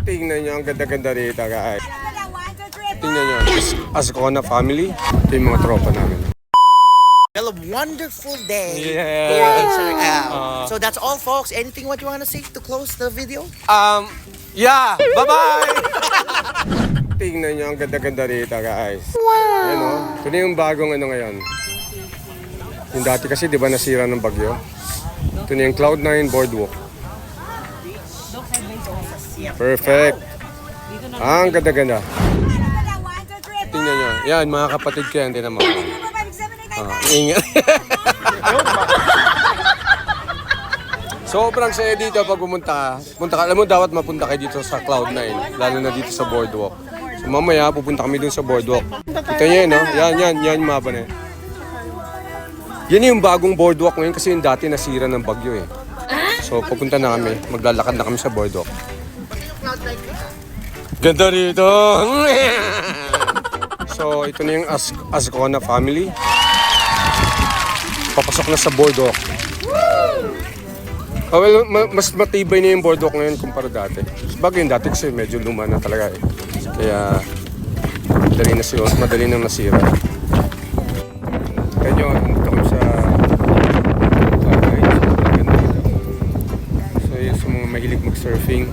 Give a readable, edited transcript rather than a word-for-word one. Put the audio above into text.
Tingnan nyo, ang ganda-ganda rito, guys. Tingnan nyo, Ascona family. Ito yung mga tropa namin. Well, a wonderful day. Yeah. Here in Surigao. So that's all, folks. Anything what you want to say to close the video? Yeah! Bye-bye! Tingnan nyo, ang ganda-ganda rito, guys. Wow! Ayan, oh. Ito na yung bagong ano ngayon. Yung dati kasi, di ba, nasira ng bagyo? Ito na yung Cloud9 Boardwalk. Perfect. Ang ganda-ganda. Tingnan nyo. Yan, mga kapatid ko yan. Tingnan mo. Ingat. Sobrang saya dito pag pumunta ka. Alam mo, dapat mapunta kayo dito sa Cloud9. Lalo na dito sa Boardwalk. So mamaya, pupunta kami dun sa Boardwalk. Ito nyo yun, no? Yan, mapa na yun. Yan yung bagong Boardwalk ngayon kasi yung dati nasira ng bagyo eh. So pupunta na kami. Maglalakad na kami sa Boardwalk. Ganda rito! So ito na yung Ascona family. Papasok na sa Boardwalk. Oh, well, mas matibay na yung Boardwalk ngayon kumpara dati. Bagay yung dati kasi medyo luma na talaga eh. Kaya madali nang nasira. Kaya nyo, nandito kami sa Cloud9. So yung sa mga mahilig mag-surfing,